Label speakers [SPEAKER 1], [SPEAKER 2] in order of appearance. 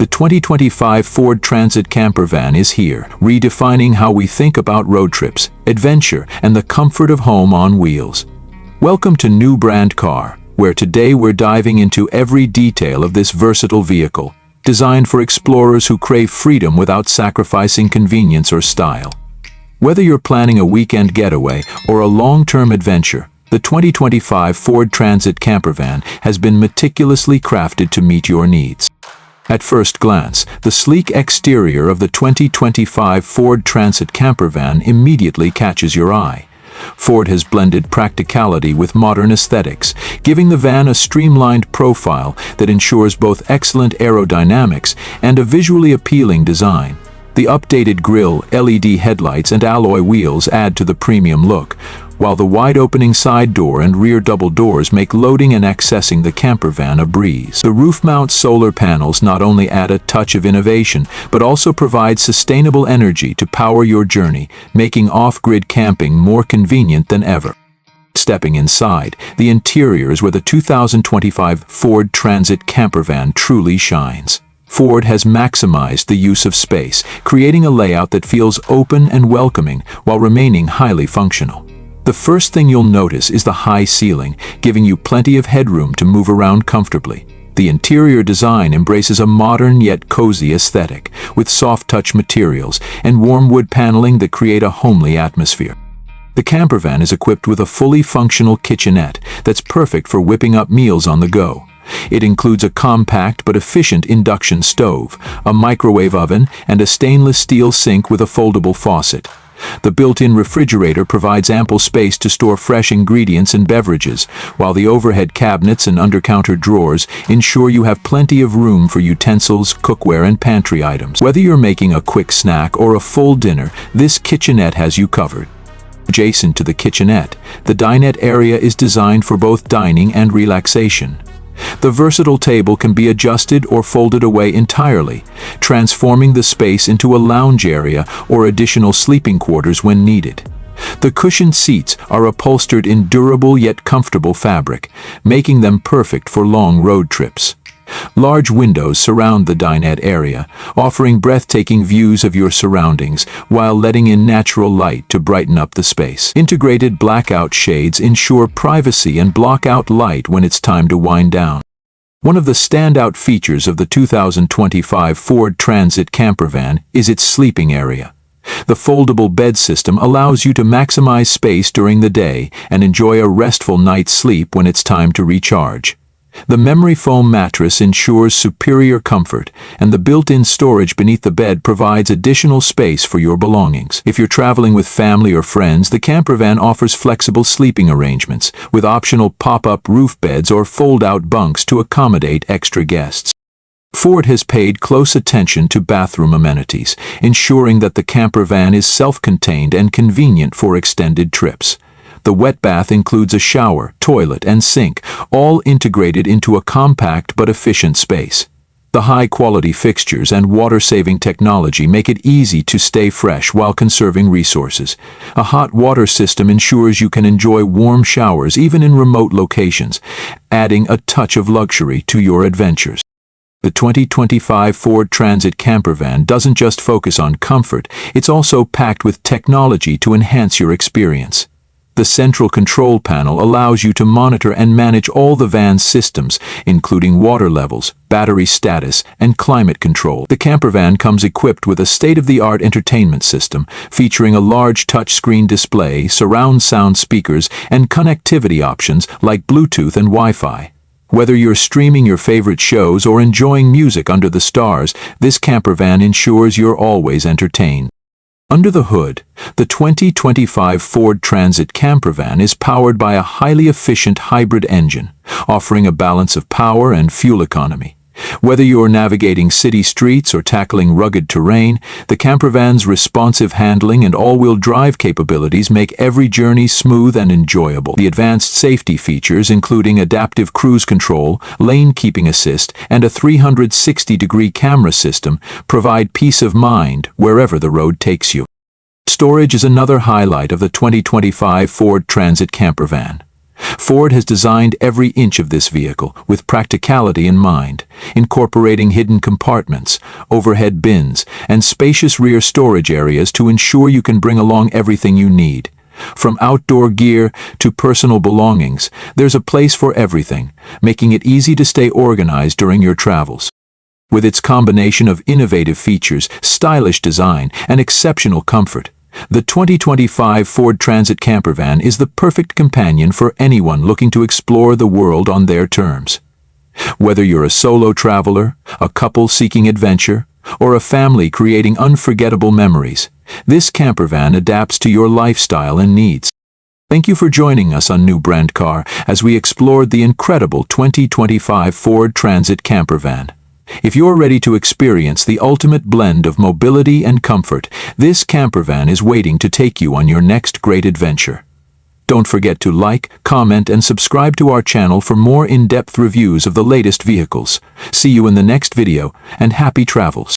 [SPEAKER 1] The 2025 Ford Transit Campervan is here, redefining how we think about road trips, adventure, and the comfort of home on wheels. Welcome to New Brand Car, where today we're diving into every detail of this versatile vehicle, designed for explorers who crave freedom without sacrificing convenience or style. Whether you're planning a weekend getaway or a long-term adventure, the 2025 Ford Transit Campervan has been meticulously crafted to meet your needs. At first glance, the sleek exterior of the 2025 Ford Transit Campervan immediately catches your eye. Ford has blended practicality with modern aesthetics, giving the van a streamlined profile that ensures both excellent aerodynamics and a visually appealing design. The updated grille, LED headlights, and alloy wheels add to the premium look, while the wide-opening side door and rear double doors make loading and accessing the campervan a breeze. The roof-mount solar panels not only add a touch of innovation, but also provide sustainable energy to power your journey, making off-grid camping more convenient than ever. Stepping inside, the interior is where the 2025 Ford Transit Campervan truly shines. Ford has maximized the use of space, creating a layout that feels open and welcoming while remaining highly functional. The first thing you'll notice is the high ceiling, giving you plenty of headroom to move around comfortably. The interior design embraces a modern yet cozy aesthetic, with soft-touch materials and warm wood paneling that create a homely atmosphere. The campervan is equipped with a fully functional kitchenette that's perfect for whipping up meals on the go. It includes a compact but efficient induction stove, a microwave oven, and a stainless steel sink with a foldable faucet. The built-in refrigerator provides ample space to store fresh ingredients and beverages, while the overhead cabinets and under-counter drawers ensure you have plenty of room for utensils, cookware, and pantry items. Whether you're making a quick snack or a full dinner, this kitchenette has you covered. Adjacent to the kitchenette, the dinette area is designed for both dining and relaxation. The versatile table can be adjusted or folded away entirely, transforming the space into a lounge area or additional sleeping quarters when needed. The cushioned seats are upholstered in durable yet comfortable fabric, making them perfect for long road trips. Large windows surround the dinette area, offering breathtaking views of your surroundings while letting in natural light to brighten up the space. Integrated blackout shades ensure privacy and block out light when it's time to wind down. One of the standout features of the 2025 Ford Transit Campervan is its sleeping area. The foldable bed system allows you to maximize space during the day and enjoy a restful night's sleep when it's time to recharge. The memory foam mattress ensures superior comfort, and the built-in storage beneath the bed provides additional space for your belongings. If you're traveling with family or friends, the campervan offers flexible sleeping arrangements, with optional pop-up roof beds or fold-out bunks to accommodate extra guests. Ford has paid close attention to bathroom amenities, ensuring that the campervan is self-contained and convenient for extended trips. The wet bath includes a shower, toilet, and sink, all integrated into a compact but efficient space. The high-quality fixtures and water-saving technology make it easy to stay fresh while conserving resources. A hot water system ensures you can enjoy warm showers even in remote locations, adding a touch of luxury to your adventures. The 2025 Ford Transit Campervan doesn't just focus on comfort, it's also packed with technology to enhance your experience. The central control panel allows you to monitor and manage all the van's systems, including water levels, battery status, and climate control. The campervan comes equipped with a state-of-the-art entertainment system, featuring a large touchscreen display, surround sound speakers, and connectivity options like Bluetooth and Wi-Fi. Whether you're streaming your favorite shows or enjoying music under the stars, this campervan ensures you're always entertained. Under the hood, the 2025 Ford Transit Campervan is powered by a highly efficient hybrid engine, offering a balance of power and fuel economy. Whether you're navigating city streets or tackling rugged terrain, the campervan's responsive handling and all-wheel drive capabilities make every journey smooth and enjoyable. The advanced safety features, including adaptive cruise control, lane keeping assist, and a 360-degree camera system, provide peace of mind wherever the road takes you. Storage is another highlight of the 2025 Ford Transit Campervan. Ford has designed every inch of this vehicle with practicality in mind, incorporating hidden compartments, overhead bins, and spacious rear storage areas to ensure you can bring along everything you need. From outdoor gear to personal belongings, there's a place for everything, making it easy to stay organized during your travels. With its combination of innovative features, stylish design, and exceptional comfort, the 2025 Ford Transit Campervan is the perfect companion for anyone looking to explore the world on their terms. Whether you're a solo traveler, a couple seeking adventure, or a family creating unforgettable memories, this campervan adapts to your lifestyle and needs. Thank you for joining us on New Brand Car as we explored the incredible 2025 Ford Transit Campervan. If you're ready to experience the ultimate blend of mobility and comfort, this campervan is waiting to take you on your next great adventure. Don't forget to like, comment, and subscribe to our channel for more in-depth reviews of the latest vehicles. See you in the next video, and happy travels.